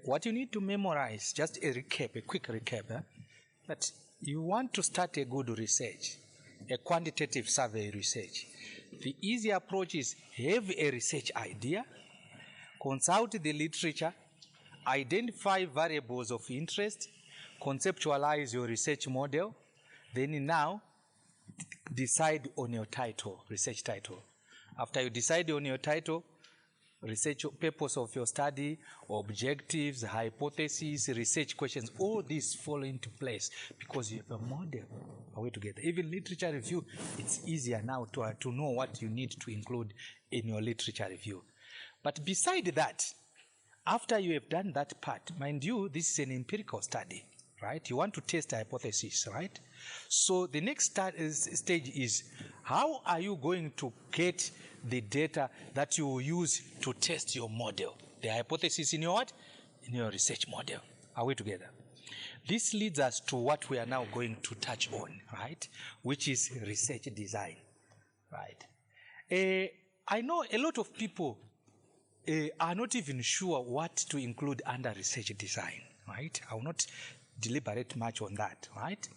what you need to memorize, just a recap, a quick recap, that you want to start a good research, a quantitative survey research. The easy approach is have a research idea, consult the literature, identify variables of interest, conceptualize your research model, then now decide on your title, research title. After you decide on your title, research purpose of your study, objectives, hypotheses, research questions, all these fall into place because you have a model. Are we together? Even literature review, it's easier now to know what you need to include in your literature review. But beside that, after you have done that part, mind you, this is an empirical study, right? You want to test a hypothesis, right? So the next stage is, how are you going to get the data that you will use to test your model, the hypothesis in your what? In your research model. Are we together? This leads us to what we are now going to touch on, right? Which is research design, right? I know a lot of people are not even sure what to include under research design, right? I will not deliberate much on that, right?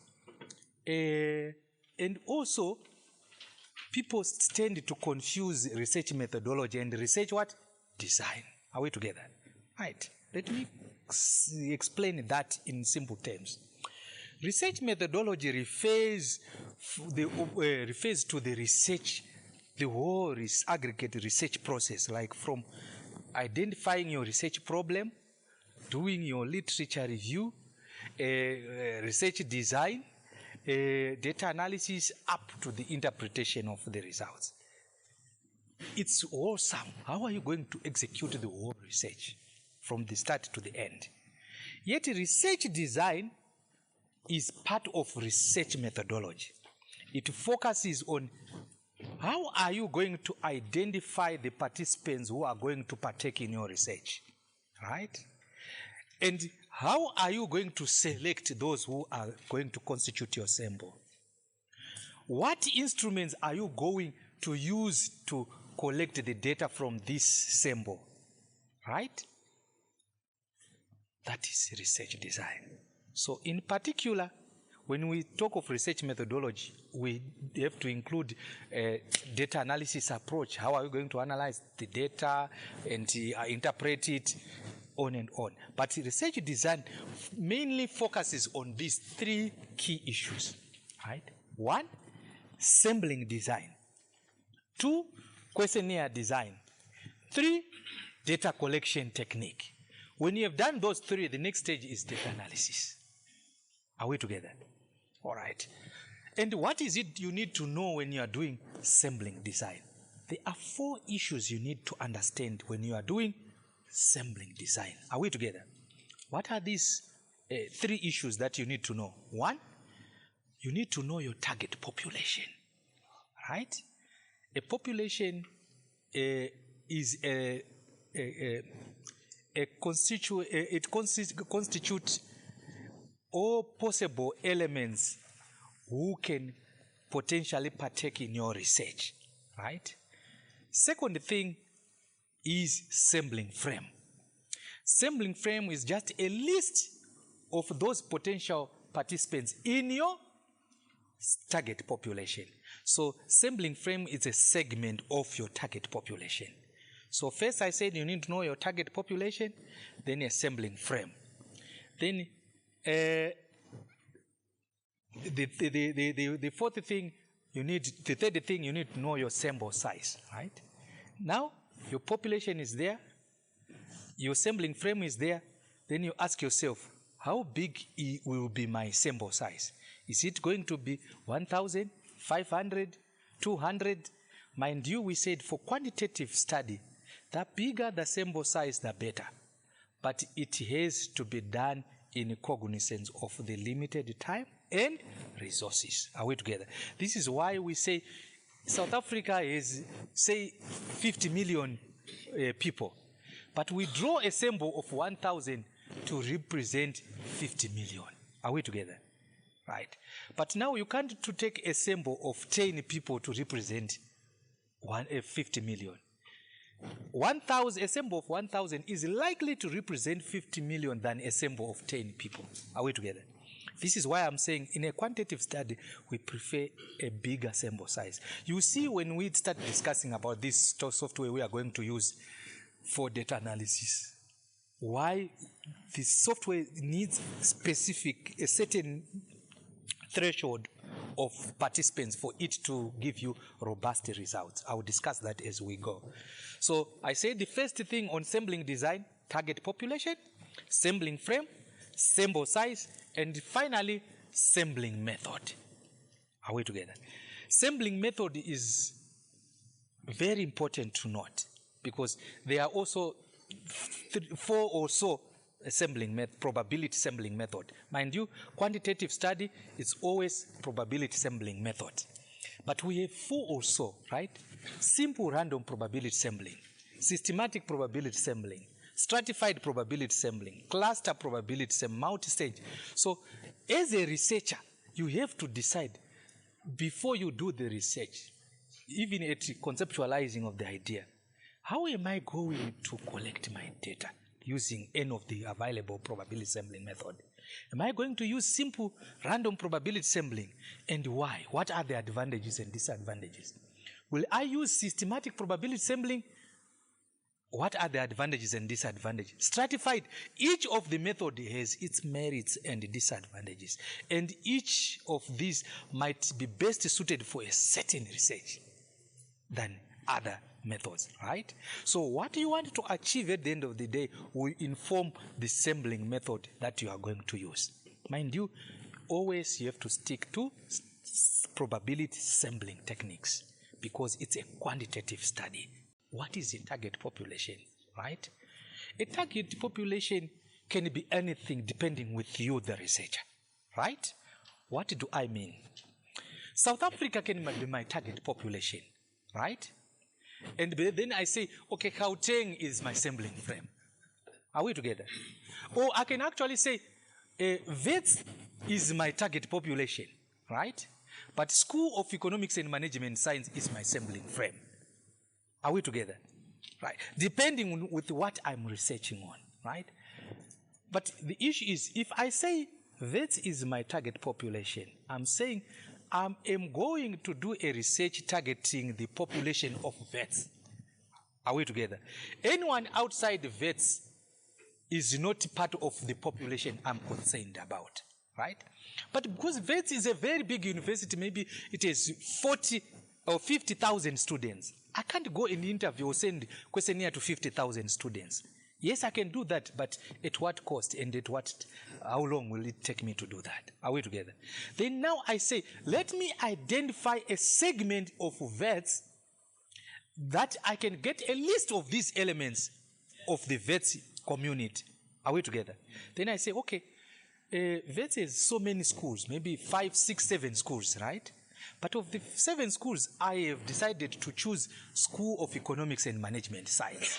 And also, people tend to confuse research methodology and research what? Design. Are we together? Right. Let me explain that in simple terms. Research methodology refers to the research, the whole aggregate research process, like from identifying your research problem, doing your literature review, research design, data analysis, up to the interpretation of the results. It's awesome. How are you going to execute the whole research from the start to the end? Yet research design is part of research methodology. It focuses on how are you going to identify the participants who are going to partake in your research, right? And how are you going to select those who are going to constitute your sample? What instruments are you going to use to collect the data from this sample, right? That is research design. So in particular, when we talk of research methodology, we have to include a data analysis approach. How are you going to analyze the data and interpret it, on and on. But research design mainly focuses on these three key issues, right? 1, sampling design. 2, questionnaire design. 3, data collection technique. When you have done those 3, the next stage is data analysis. Are we together? All right. And what is it you need to know when you are doing sampling design? There are 4 issues you need to understand when you are doing sampling design. Are we together? What are these 3 issues that you need to know? 1, you need to know your target population, right? A population is it constitutes all possible elements who can potentially partake in your research, right? Second thing is sampling frame. Sampling frame is just a list of those potential participants in your target population. So sampling frame is a segment of your target population. So first I said you need to know your target population, then a sampling frame. Then the fourth thing the third thing you need to know your sample size, right? Now your population is there, your sampling frame is there, then you ask yourself, how big will be my sample size? Is it going to be 1,000, 500, 200? Mind you, we said for quantitative study, the bigger the sample size, the better. But it has to be done in cognizance of the limited time and resources. Are we together? This is why we say South Africa is, say, 50 million people. But we draw a sample of 1,000 to represent 50 million. Are we together? Right. But now you can't take a sample of 10 people to represent 50 million. 1,000, a sample of 1,000 is likely to represent 50 million than a sample of 10 people. Are we together? This is why I'm saying in a quantitative study, we prefer a bigger sample size. You see, when we start discussing about this software we are going to use for data analysis, why this software needs a certain threshold of participants for it to give you robust results. I will discuss that as we go. So I say the first thing on sampling design, target population, sampling frame, sample size, and finally, sampling method. Are we together? Sampling method is very important to note because there are also 4 or so probability sampling method. Mind you, quantitative study is always probability sampling method. But we have 4 or so, right? Simple random probability sampling, systematic probability sampling, stratified probability sampling, cluster probability sampling, multi-stage. So as a researcher, you have to decide before you do the research, even at conceptualizing of the idea, how am I going to collect my data using any of the available probability sampling method? Am I going to use simple random probability sampling, and why? What are the advantages and disadvantages? Will I use systematic probability sampling? What are the advantages and disadvantages? Stratified, each of the method has its merits and disadvantages, and each of these might be best suited for a certain research than other methods, right? So what you want to achieve at the end of the day will inform the sampling method that you are going to use. Mind you, always you have to stick to probability sampling techniques because it's a quantitative study. What is the target population, right? A target population can be anything depending with you, the researcher, right? What do I mean? South Africa can be my target population, right? And then I say, okay, Gauteng is my sampling frame. Are we together? Or I can actually say, Wits is my target population, right? But School of Economics and Management Science is my sampling frame. Are we together? Right. Depending with what I'm researching on, right? But the issue is, if I say that is my target population, I'm saying I am going to do a research targeting the population of vets. Are we together? Anyone outside the vets is not part of the population I'm concerned about, right? But because vets is a very big university, maybe it has 40 or 50,000 students. I can't go and interview or send questionnaire to 50,000 students. Yes, I can do that, but at what cost and how long will it take me to do that? Are we together? Then now I say, let me identify a segment of vets that I can get a list of these elements of the vets community. Are we together? Then I say, okay, vets has so many schools, maybe 5, 6, 7 schools, right? But of the 7 schools, I have decided to choose School of Economics and Management Science.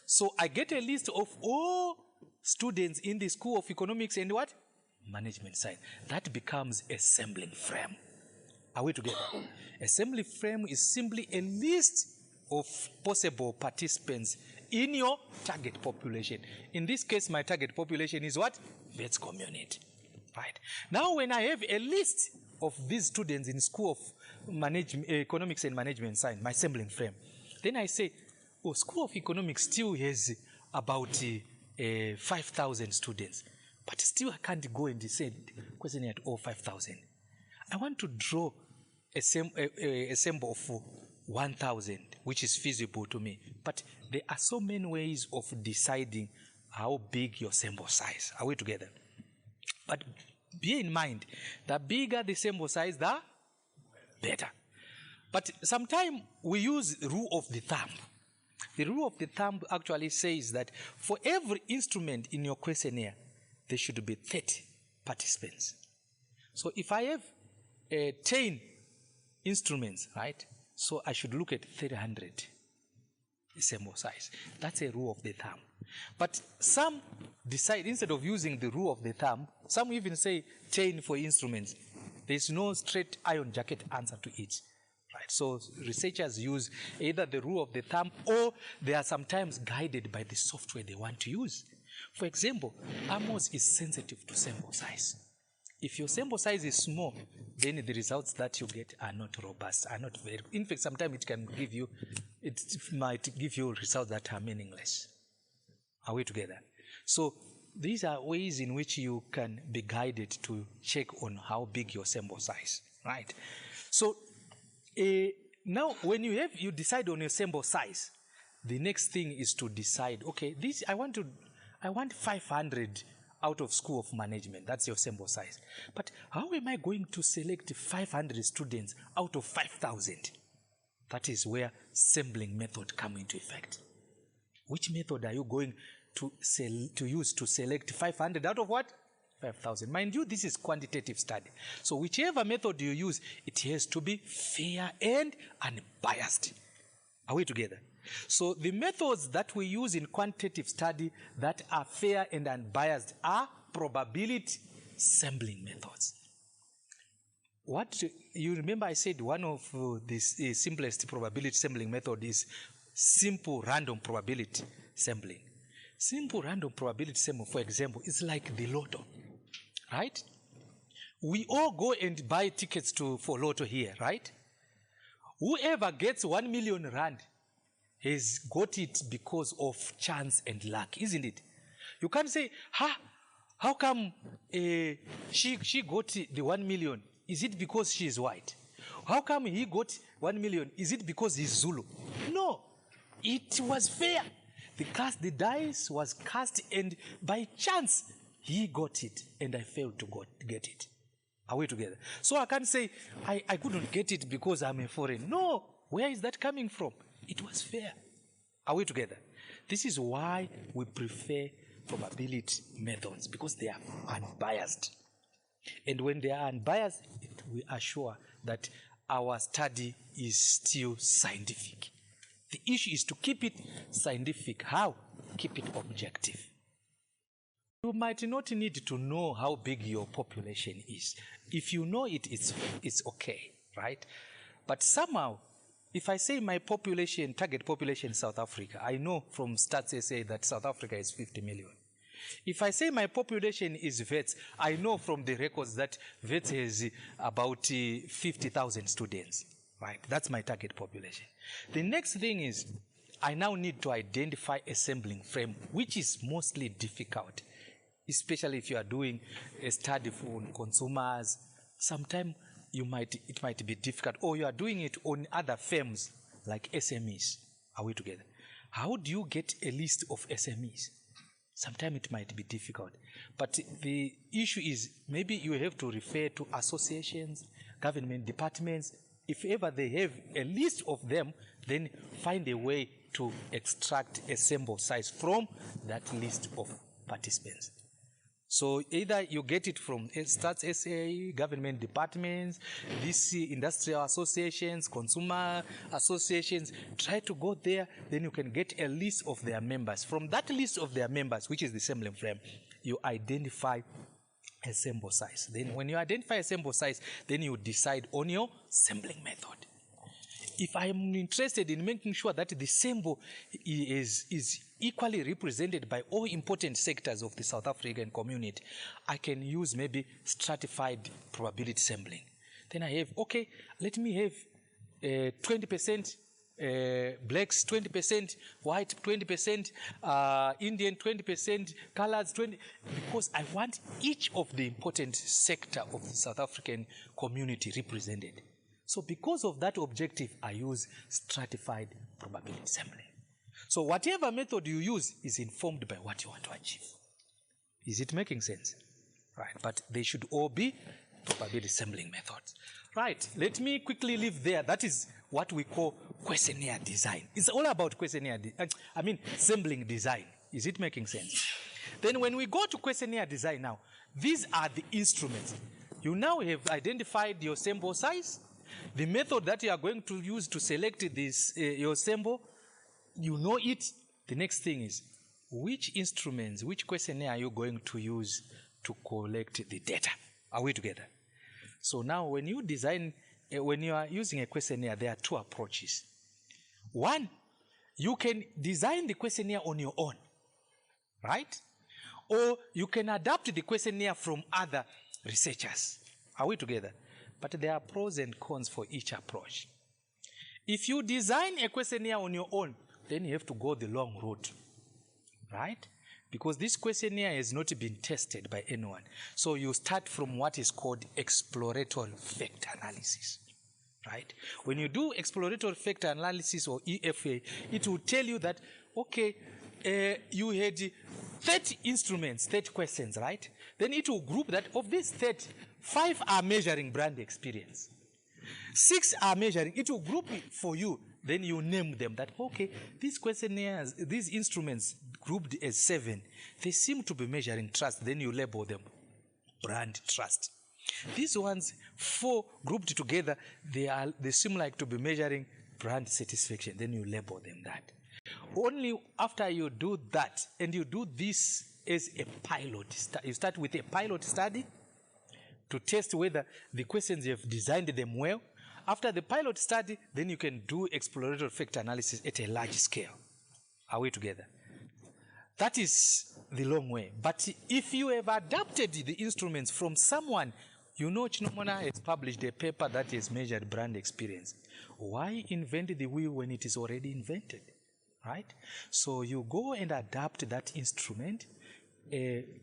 So I get a list of all students in the School of Economics and what? Management Science. That becomes a sampling frame. Are we together? A sampling frame is simply a list of possible participants in your target population. In this case, my target population is what? Vets community. Right. Now, when I have a list of these students in School of Economics and Management Science, my sampling frame, then I say, oh, School of Economics still has about 5,000 students, but still I can't go and send questionnaire to all 5,000. I want to draw a sample of 1,000, which is feasible to me, but there are so many ways of deciding how big your sample size. Are we together? But bear in mind, the bigger the sample size, the better. But sometimes we use rule of the thumb. The rule of the thumb actually says that for every instrument in your questionnaire, there should be 30 participants. So if I have 10 instruments, right, so I should look at 300 sample size. That's a rule of the thumb. But some decide, instead of using the rule of the thumb, some even say 10 for instruments. There's no straight iron jacket answer to it. Right? Right. So researchers use either the rule of the thumb or they are sometimes guided by the software they want to use. For example, Amos is sensitive to sample size. If your sample size is small, then the results that you get are not robust, are not very. In fact, sometimes it might give you results that are meaningless. Are we together? So these are ways in which you can be guided to check on how big your sample size, right? So now when you decide on your sample size, the next thing is to decide, okay, I want 500 out of School of Management. That's your sample size. But how am I going to select 500 students out of 5,000? That is where sampling method come into effect. Which method are you going to use to select 500 out of what? 5,000. Mind you, this is quantitative study. So whichever method you use, it has to be fair and unbiased. Are we together? So the methods that we use in quantitative study that are fair and unbiased are probability sampling methods. What you remember I said one of the simplest probability sampling method is simple random probability sampling. Simple random probability sampling, for example, is like the lotto, right? We all go and buy tickets for lotto here, right? Whoever gets 1 million rand has got it because of chance and luck, isn't it? You can't say, how come she got the 1 million? Is it because she is white? How come he got 1 million? Is it because he's Zulu? No, it was fair. The dice was cast and by chance he got it and I failed to get it. Are we together? So I can't say I couldn't get it because I'm a foreign. No, where is that coming from? It was fair. Are we together? This is why we prefer probability methods, because they are unbiased. And when they are unbiased, we are sure that our study is still scientific. The issue is to keep it scientific. How? Keep it objective. You might not need to know how big your population is. If you know it, it's okay, right? But somehow, if I say my population, target population in South Africa, I know from Stats SA that South Africa is 50 million. If I say my population is VETS, I know from the records that VETS has about 50,000 students, right? That's my target population. The next thing is, I now need to identify a sampling frame, which is mostly difficult, especially if you are doing a study on consumers. Sometimes it might be difficult, or you are doing it on other firms like SMEs. Are we together? How do you get a list of SMEs? Sometimes it might be difficult. But the issue is maybe you have to refer to associations, government departments. If ever they have a list of them, then find a way to extract a sample size from that list of participants. So either you get it from Stats SA, government departments, these industrial associations, consumer associations, try to go there, then you can get a list of their members. From that list of their members, which is the sampling frame, you identify a sample size. Then when you identify a sample size, then you decide on your sampling method. If I am interested in making sure that the sample is equally represented by all important sectors of the South African community, I can use maybe stratified probability sampling. Then I have, okay, let me have 20% blacks, 20% white, 20% Indian, 20% colors, 20%, because I want each of the important sector of the South African community represented. So because of that objective, I use stratified probability sampling. So whatever method you use is informed by what you want to achieve. Is it making sense? Right, but they should all be probability sampling methods. Right, let me quickly leave there. That is what we call questionnaire design. It's all about sampling design. Is it making sense? Then when we go to questionnaire design now, these are the instruments. You now have identified your sample size, the method that you are going to use to select this your sample, you know it. The next thing is, which instruments, which questionnaire are you going to use to collect the data? Are we together? So now when you design when you are using a questionnaire, there are two approaches. One, you can design the questionnaire on your own, right? Or you can adapt the questionnaire from other researchers. Are we together? But there are pros and cons for each approach. If you design a questionnaire on your own, then you have to go the long route, right? Because this questionnaire has not been tested by anyone. So you start from what is called exploratory factor analysis, right? When you do exploratory factor analysis or EFA, it will tell you that, okay, you had 30 instruments, 30 questions, right? Then it will group that of these 30, 5 are measuring brand experience. 6 are measuring. It will group it for you. Then you name them that, okay, these questionnaires, these instruments grouped as 7, they seem to be measuring trust. Then you label them brand trust. These ones, 4 grouped together, they seem like to be measuring brand satisfaction. Then you label them that. Only after you do that, and you do this as a pilot, you start with a pilot study to test whether the questions you have designed them well. After the pilot study, then you can do exploratory factor analysis at a large scale. Are we together? That is the long way. But if you have adapted the instruments from someone, you know Chinomona has published a paper that has measured brand experience. Why invent the wheel when it is already invented? Right? So you go and adapt that instrument,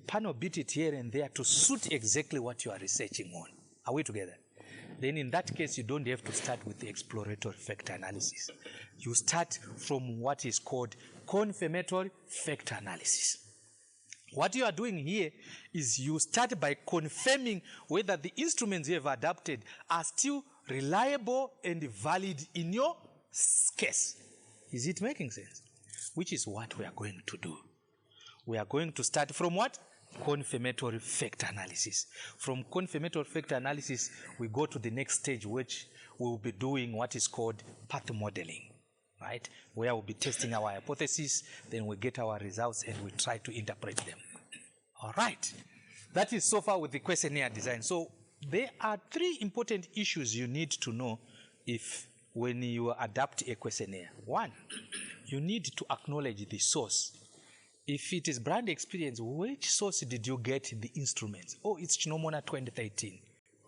panel beat it here and there to suit exactly what you are researching on. Are we together? Then in that case, you don't have to start with the exploratory factor analysis. You start from what is called confirmatory factor analysis. What you are doing here is you start by confirming whether the instruments you have adapted are still reliable and valid in your case. Is it making sense? Which is what we are going to do. We are going to start from what? Confirmatory factor analysis. From confirmatory factor analysis, we go to the next stage, which we will be doing what is called path modeling, right? Where we'll be testing our hypothesis, then we get our results and we try to interpret them. All right. That is so far with the questionnaire design. So there are 3 important issues you need to know when you adapt a questionnaire. 1, you need to acknowledge the source. If it is brand experience, which source did you get the instruments? Oh, it's Chinomona 2013.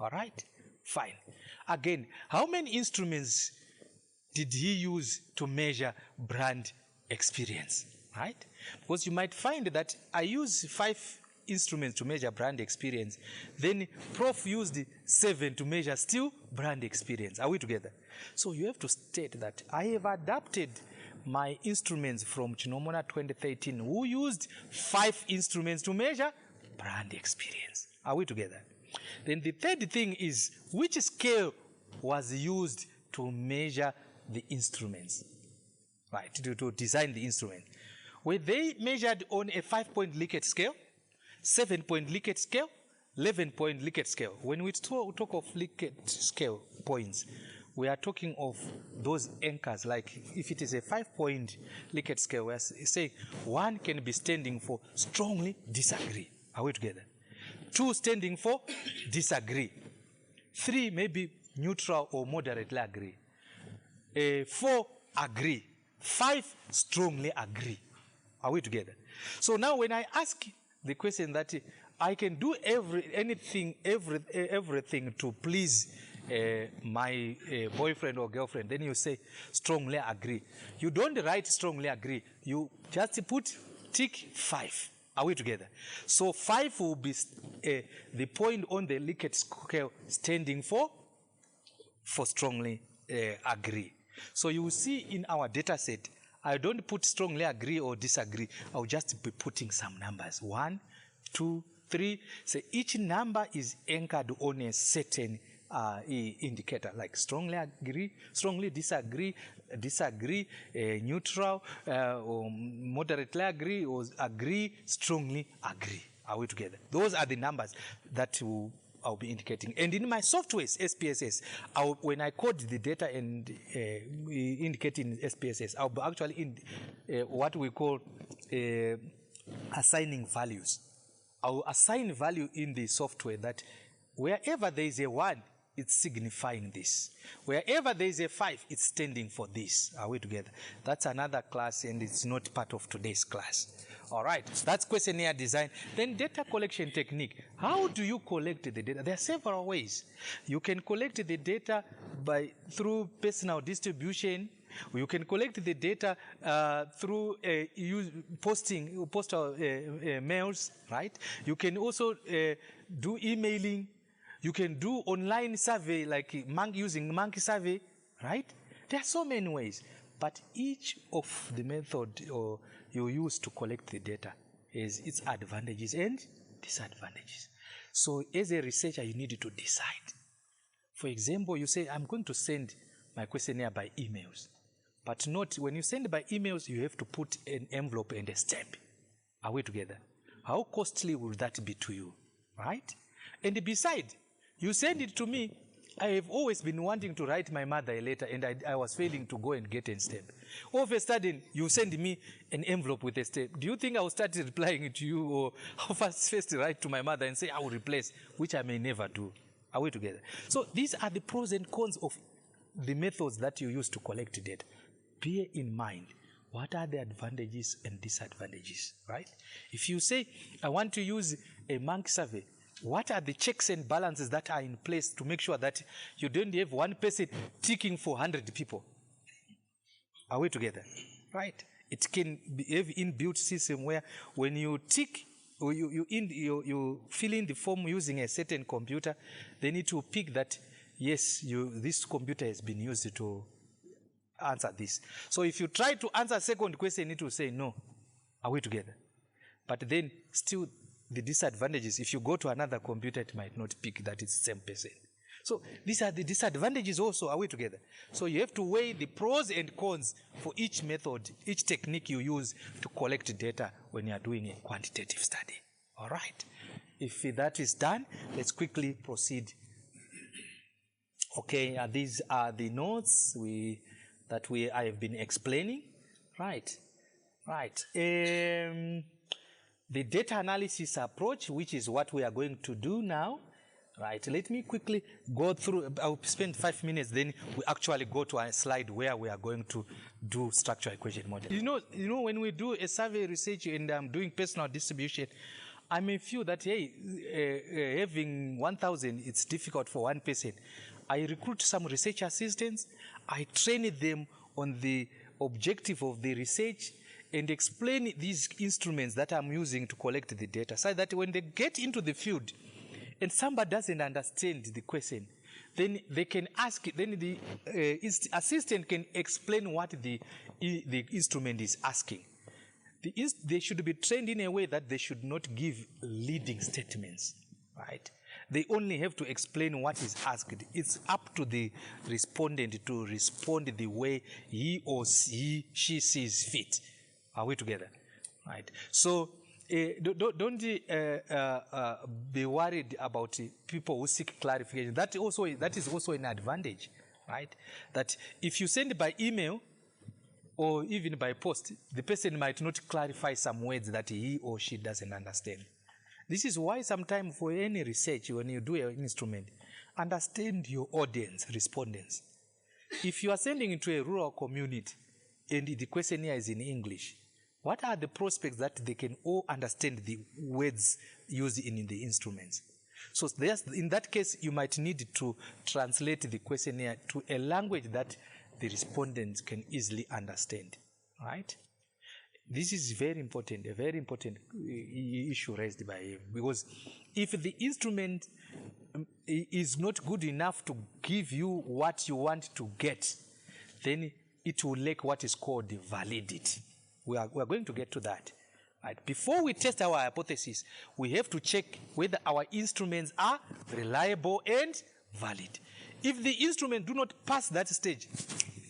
All right, fine. Again, how many instruments did he use to measure brand experience? Right? Because you might find that I use 5 instruments to measure brand experience. Then Prof used 7 to measure still brand experience. Are we together? So you have to state that I have adapted my instruments from Chinomona 2013, who used 5 instruments to measure brand experience. Are we together? Then the third thing is, which scale was used to measure the instruments, right, to design the instrument? Were they measured on a 5-point Likert scale, 7-point Likert scale, 11-point Likert scale? When we talk of Likert scale points, we are talking of those anchors, like if it is a 5-point Likert scale, we are saying 1 can be standing for strongly disagree. Are we together? 2 standing for disagree. 3 maybe neutral or moderately agree. 4 agree. 5 strongly agree. Are we together? So now when I ask the question that I can do everything to please my boyfriend or girlfriend, then you say strongly agree. You don't write strongly agree. You just put tick 5. Are we together? So 5 will be the point on the Likert scale standing for strongly agree. So you will see in our data set, I don't put strongly agree or disagree. I'll just be putting some numbers. 1, 2, 3. So each number is anchored on a certain indicator, like strongly agree, strongly disagree, neutral, or moderately agree, or agree, strongly agree. Are we together? Those are the numbers that I'll be indicating. And in my softwares, SPSS, when I code the data and indicate in SPSS, I'll be actually what we call assigning values. I'll assign value in the software that wherever there is a 1, it's signifying this. Wherever there is a 5, it's standing for this. Are we together? That's another class, and it's not part of today's class. All right, so that's questionnaire design. Then data collection technique. How do you collect the data? There are several ways. You can collect the data through personal distribution. You can collect the data through postal mails, right? You can also do emailing. You can do online survey, like using monkey survey, right? There are so many ways. But each of the method you use to collect the data has its advantages and disadvantages. So as a researcher, you need to decide. For example, you say, I'm going to send my questionnaire by emails. But not, when you send by emails, you have to put an envelope and a stamp. Are we together? How costly will that be to you, right? And besides, you send it to me. I have always been wanting to write my mother a letter, and I was failing to go and get a stamp. All of a sudden, you send me an envelope with a stamp. Do you think I will start replying to you, or I'll first write to my mother and say I will replace, which I may never do? Are we together? So these are the pros and cons of the methods that you use to collect data. Bear in mind, what are the advantages and disadvantages, right? If you say, I want to use a monkey survey, what are the checks and balances that are in place to make sure that you don't have one person ticking for 100 people? Are we together? Right? It can have inbuilt system where when you tick, or you fill in the form using a certain computer, they need to pick that, yes, this computer has been used to answer this. So if you try to answer a second question, you need to say no. Are we together? But then still, the disadvantages, if you go to another computer, it might not pick that it's the same person. So these are the disadvantages also. Are we together? So you have to weigh the pros and cons for each method, each technique you use to collect data when you are doing a quantitative study. All right. If that is done, let's quickly proceed. Okay, these are the notes I have been explaining. Right. The data analysis approach, which is what we are going to do now. Right, let me quickly go through. I'll spend 5 minutes, then we actually go to a slide where we are going to do structural equation model. You know, when we do a survey research and I'm doing personal distribution, I may feel that, hey, having 1,000, it's difficult for one person. I recruit some research assistants. I train them on the objective of the research and explain these instruments that I'm using to collect the data, so that when they get into the field and somebody doesn't understand the question, then they can ask, then the assistant can explain what the instrument is asking. They should be trained in a way that they should not give leading statements, right? They only have to explain what is asked. It's up to the respondent to respond the way he or she sees fit. Are we together? Right. So don't be worried about people who seek clarification. That is also an advantage, right? That if you send by email or even by post, the person might not clarify some words that he or she doesn't understand. This is why sometimes for any research, when you do an instrument, understand your audience, respondents. If you are sending it to a rural community and the questionnaire is in English, what are the prospects that they can all understand the words used in the instruments? So in that case, you might need to translate the questionnaire to a language that the respondents can easily understand, right? This is very important, a very important issue raised by him, because if the instrument is not good enough to give you what you want to get, then it will lack what is called the validity. We are going to get to that. Right. Before we test our hypothesis, we have to check whether our instruments are reliable and valid. If the instrument do not pass that stage,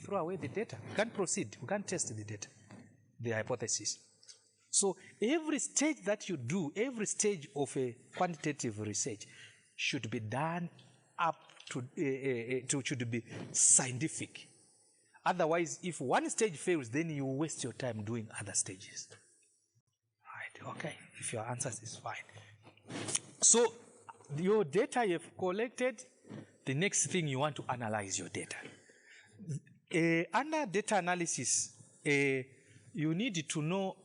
throw away the data. We can't proceed. We can't test the data, the hypothesis. So every stage that you do, every stage of a quantitative research should be done up to should be scientific. Otherwise, if one stage fails, then you waste your time doing other stages. Right, okay, if your answer is fine. So your data you've collected, the next thing you want to analyze your data. Under data analysis, you need to know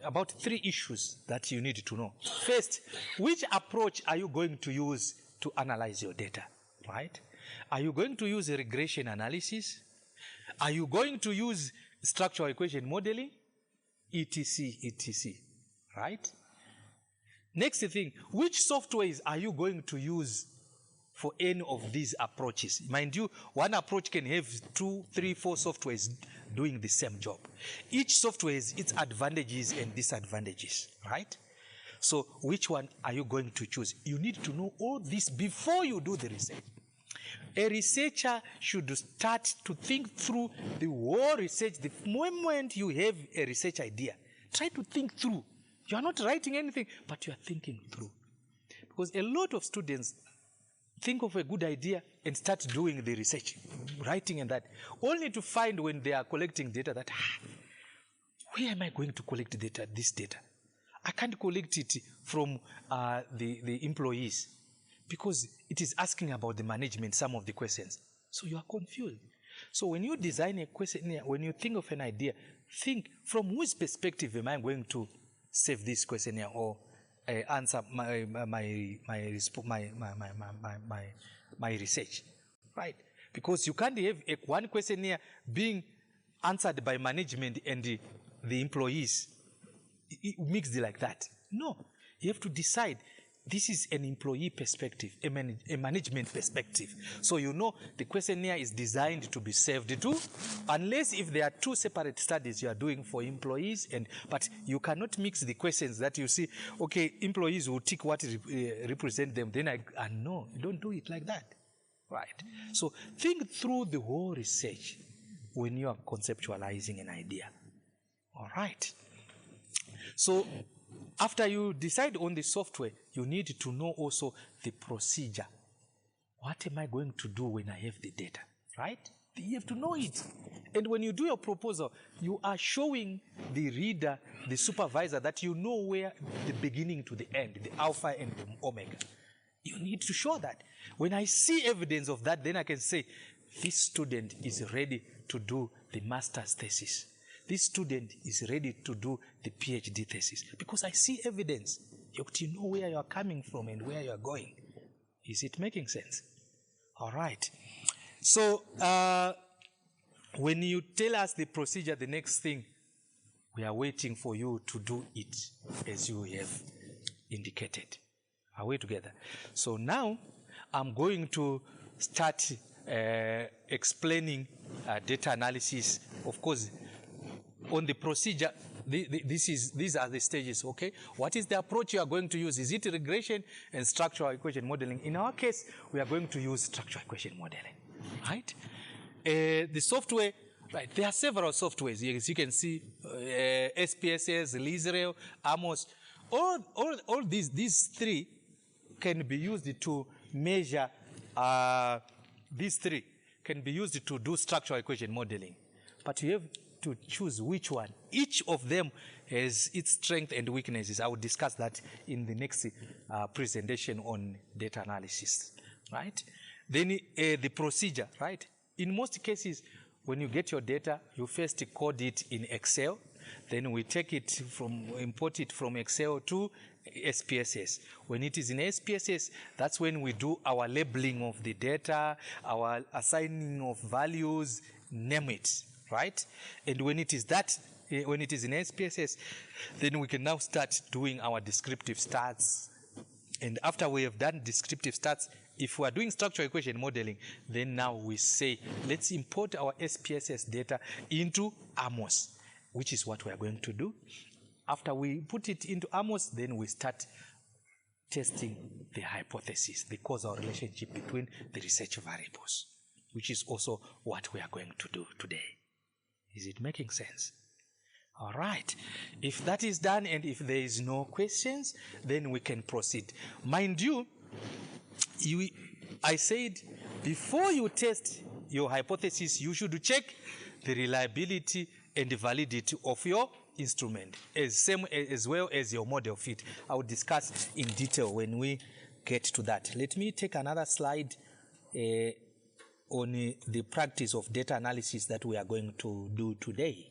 about 3 issues that you need to know. First, which approach are you going to use to analyze your data, right? Are you going to use a regression analysis? Are you going to use structural equation modeling? etc, etc, right? Next thing, which softwares are you going to use for any of these approaches? Mind you, one approach can have 2, 3, 4 softwares doing the same job. Each software has its advantages and disadvantages, right? So which one are you going to choose? You need to know all this before you do the research. A researcher should start to think through the whole research. The moment you have a research idea, try to think through. You are not writing anything, but you are thinking through. Because a lot of students think of a good idea and start doing the research, writing and that, only to find when they are collecting data that, where am I going to collect data, this data? I can't collect it from the employees because it is asking about the management, some of the questions. So you are confused. So when you design a questionnaire, when you think of an idea, think from whose perspective am I going to save this questionnaire or answer my research, right? Because you can't have one questionnaire being answered by management and the employees mixed like that. No, you have to decide. This is an employee perspective, a management perspective. So you know the questionnaire is designed to be saved too, unless if there are 2 separate studies you are doing for employees, but you cannot mix the questions that you see, okay, employees will tick what represent them, then no, you don't do it like that, right? So think through the whole research when you are conceptualizing an idea, all right? So after you decide on the software, you need to know also the procedure. What am I going to do when I have the data, right? You have to know it. And when you do your proposal, you are showing the reader, the supervisor, that you know where the beginning to the end, the alpha and the omega. You need to show that. When I see evidence of that, then I can say, this student is ready to do the master's thesis. This student is ready to do the PhD thesis because I see evidence. You have to know where you are coming from and where you are going. Is it making sense? All right. So when you tell us the procedure, the next thing, we are waiting for you to do it as you have indicated. Are we together? So now I'm going to start explaining data analysis. Of course, on the procedure, these are the stages, okay? What is the approach you are going to use? Is it regression and structural equation modeling? In our case, we are going to use structural equation modeling, right? The software, right, there are several softwares. As you can see, SPSS, Lizrael, Amos, all these 3 can be used to measure, these 3 can be used to do structural equation modeling. But you have to choose which one. Each of them has its strengths and weaknesses. I will discuss that in the next presentation on data analysis, right? Then the procedure, right? In most cases, when you get your data, you first code it in Excel. Then we take it import it from Excel to SPSS. When it is in SPSS, that's when we do our labeling of the data, our assigning of values, name it. Right? And when it is in SPSS, then we can now start doing our descriptive stats. And after we have done descriptive stats, if we are doing structural equation modeling, then now we say, let's import our SPSS data into Amos, which is what we are going to do. After we put it into Amos, then we start testing the hypothesis, the causal relationship between the research variables, which is also what we are going to do today. Is it making sense? All right. If that is done and if there is no questions, then we can proceed. Mind you, I said before you test your hypothesis, you should check the reliability and the validity of your instrument, as well as your model fit. I will discuss in detail when we get to that. Let me take another slide on the practice of data analysis that we are going to do today.